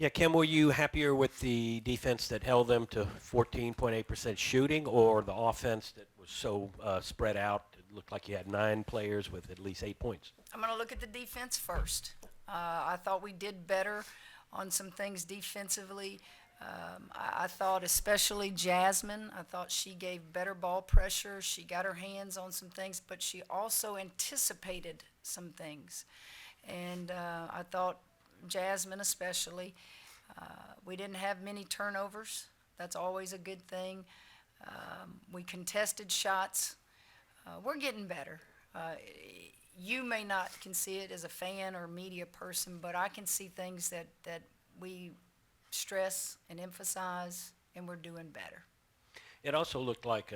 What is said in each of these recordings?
Yeah, Kim, were you happier with the defense that held them to 14.8% shooting or the offense that was so spread out? It looked like you had 9 players with at least 8 points. I'm going to look at the defense first. I thought we did better on some things defensively. I thought especially Jasmine, I thought she gave better ball pressure. She got her hands on some things, but she also anticipated some things. And I thought Jasmine especially, we didn't have many turnovers. That's always a good thing. We contested shots. We're getting better. You may not can see it as a fan or media person, but I can see things that we stress and emphasize, and we're doing better. It also looked like,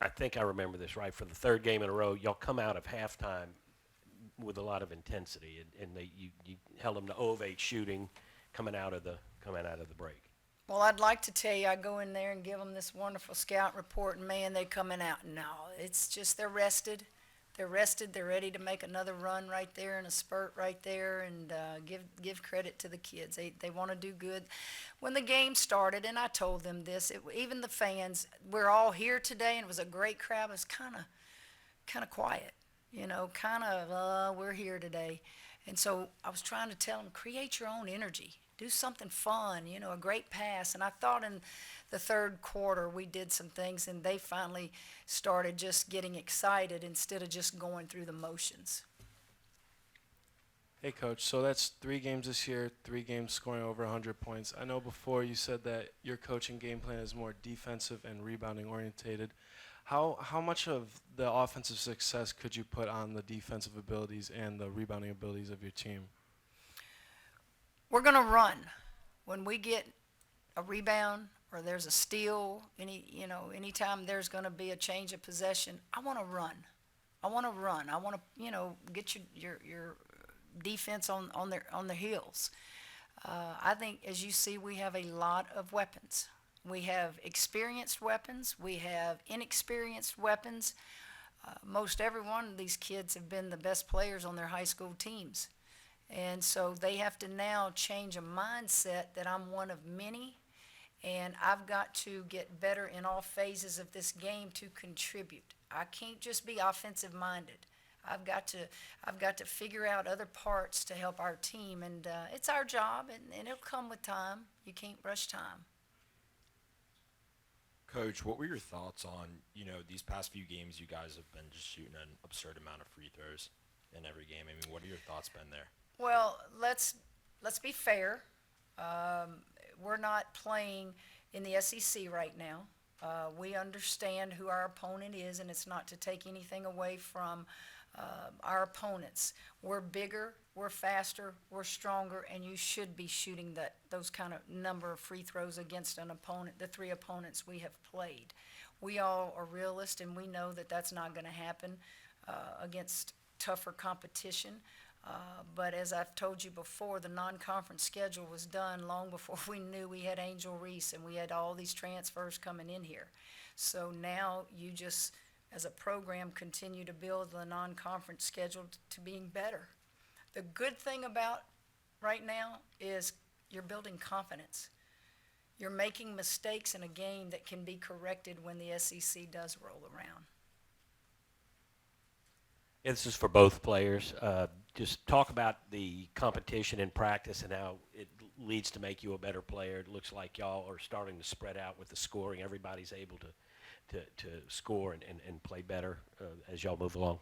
I think I remember this right, for the third game in a row, y'all come out of halftime with a lot of intensity, and you held them to 0 of 8 shooting coming out of the break. Well, I'd like to tell you I go in there and give them this wonderful scout report, and man, they coming out. No, it's just they're rested. They're rested. They're ready to make another run right there and a spurt right there, and give credit to the kids. They want to do good. When the game started, and I told them this, even the fans, we're all here today, and it was a great crowd. It was kind of quiet, we're here today. And so I was trying to tell them, create your own energy. Do something fun, a great pass. And I thought in the third quarter we did some things, and they finally started just getting excited instead of just going through the motions. Hey, Coach. So that's 3 games this year, 3 games scoring over 100 points. I know before you said that your coaching game plan is more defensive and rebounding orientated. How much of the offensive success could you put on the defensive abilities and the rebounding abilities of your team? We're going to run. When we get a rebound or there's a steal, anytime there's going to be a change of possession, I want to run. I want to run. I want to, get your defense on their heels. I think, as you see, we have a lot of weapons. We have experienced weapons. We have inexperienced weapons. Most every one of these kids have been the best players on their high school teams. And so they have to now change a mindset that I'm one of many, and I've got to get better in all phases of this game to contribute. I can't just be offensive minded. I've got to figure out other parts to help our team, and it's our job, and it'll come with time. You can't rush time. Coach, what were your thoughts on, these past few games you guys have been just shooting an absurd amount of free throws in every game? I mean, what are your thoughts been there? Well, let's be fair. We're not playing in the SEC right now. We understand who our opponent is, and it's not to take anything away from our opponents. We're bigger, we're faster, we're stronger, and you should be shooting those kind of number of free throws against an opponent, the 3 opponents we have played. We all are realists, and we know that that's not going to happen against tougher competition. But as I've told you before, the non-conference schedule was done long before we knew we had Angel Reese and we had all these transfers coming in here. So now you just, as a program, continue to build the non-conference schedule to being better. The good thing about right now is you're building confidence. You're making mistakes in a game that can be corrected when the SEC does roll around. Yeah, this is for both players. Just talk about the competition in practice and how it leads to make you a better player. It looks like y'all are starting to spread out with the scoring. Everybody's able to score and play better as y'all move along.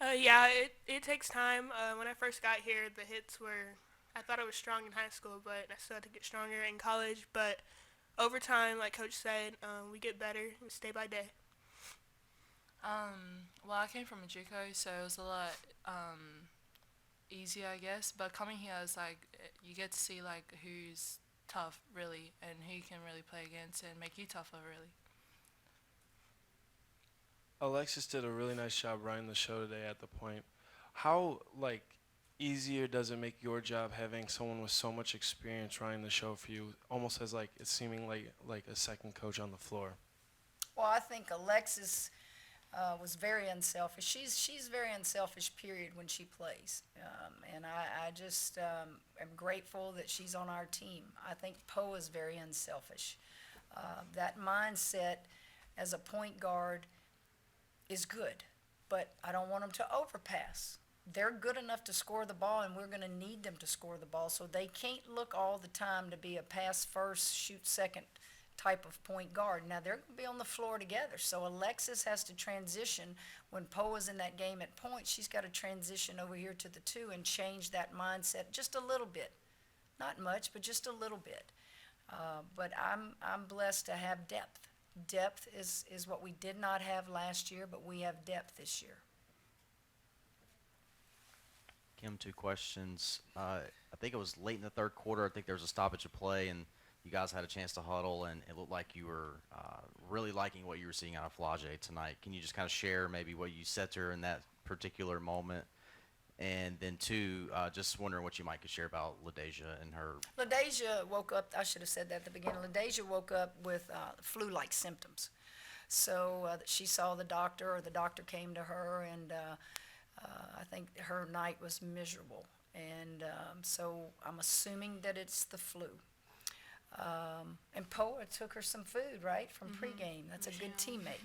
Yeah, it takes time. When I first got here, the hits were, I thought I was strong in high school, but I still had to get stronger in college. But over time, like Coach said, we get better, we stay by day. Well, I came from a JUCO, so it was a lot easier, I guess. But coming here, it's like you get to see like who's tough really and who you can really play against and make you tougher really. Alexis did a really nice job running the show today at the point. How easier does it make your job having someone with so much experience running the show for you, almost as it's seeming like a second coach on the floor? Well, I think Alexis was very unselfish. She's very unselfish, period, when she plays. And I just am grateful that she's on our team. I think Poa is very unselfish. That mindset as a point guard is good, but I don't want them to overpass. They're good enough to score the ball, and we're going to need them to score the ball, so they can't look all the time to be a pass first, shoot second type of point guard. Now, they're going to be on the floor together, so Alexis has to transition. When Poa's in that game at point, she's got to transition over here to the 2 and change that mindset just a little bit. Not much, but just a little bit. But I'm blessed to have depth. Depth is what we did not have last year, but we have depth this year. Kim, 2 questions. I think it was late in the third quarter. I think there was a stoppage of play, and you guys had a chance to huddle, and it looked like you were really liking what you were seeing out of Flage tonight. Can you just kind of share maybe what you said to her in that particular moment? And then 2, just wondering what you might could share about LaDeja and her. LaDeja woke up, I should have said that at the beginning. LaDeja woke up with flu-like symptoms. So she saw the doctor, or the doctor came to her, and I think her night was miserable. And so I'm assuming that it's the flu. And Poa took her some food, right, from pregame. That's a good teammate.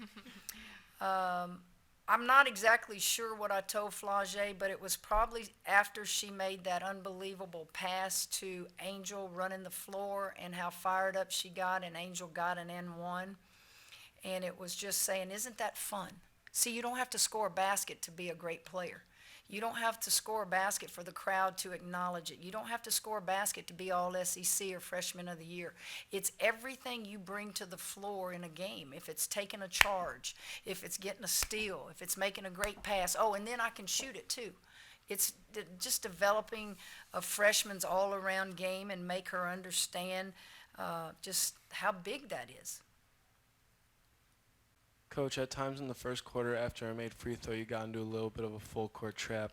I'm not exactly sure what I told Flage, but it was probably after she made that unbelievable pass to Angel running the floor and how fired up she got, and Angel got an N1. And it was just saying, isn't that fun? See, you don't have to score a basket to be a great player. You don't have to score a basket for the crowd to acknowledge it. You don't have to score a basket to be all SEC or freshman of the year. It's everything you bring to the floor in a game. If it's taking a charge, if it's getting a steal, if it's making a great pass. Oh, and then I can shoot it too. It's just developing a freshman's all-around game and make her understand just how big that is. Coach, at times in the first quarter after I made free throw, you got into a little bit of a full court trap.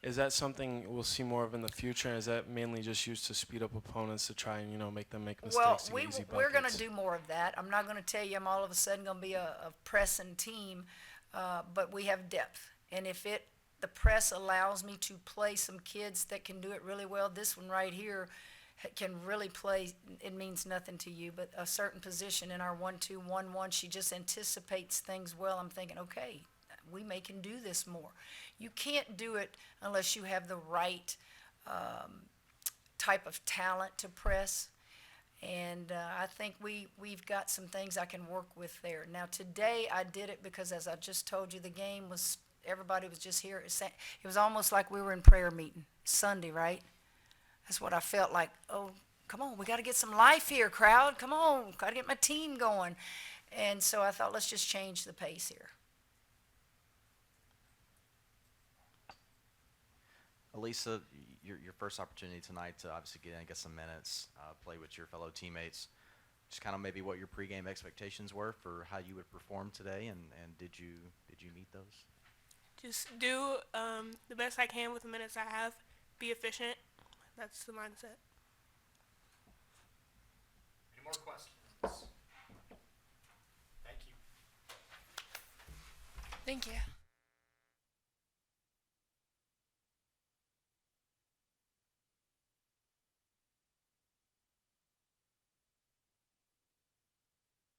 Is that something we'll see more of in the future? Or is that mainly just used to speed up opponents to try and, make them make mistakes to get easy buckets? We're going to do more of that. I'm not going to tell you I'm all of a sudden going to be a pressing team, but we have depth. And if the press allows me to play some kids that can do it really well, this one right here can really play, it means nothing to you, but a certain position in our 1-2-1-1, she just anticipates things well. I'm thinking, okay, we can do this more. You can't do it unless you have the right type of talent to press. And I think we've got some things I can work with there. Now today I did it because, as I just told you, the game was, everybody was just here. It was almost like we were in prayer meeting. Sunday, right? That's what I felt like. Oh, come on, we got to get some life here, crowd. Come on, got to get my team going. And so I thought, let's just change the pace here. Alisa, your first opportunity tonight to obviously get in and get some minutes, play with your fellow teammates. Just kind of maybe what your pregame expectations were for how you would perform today, and did you meet those? Just do the best I can with the minutes I have. Be efficient. That's the mindset. Any more questions? Thank you. Thank you.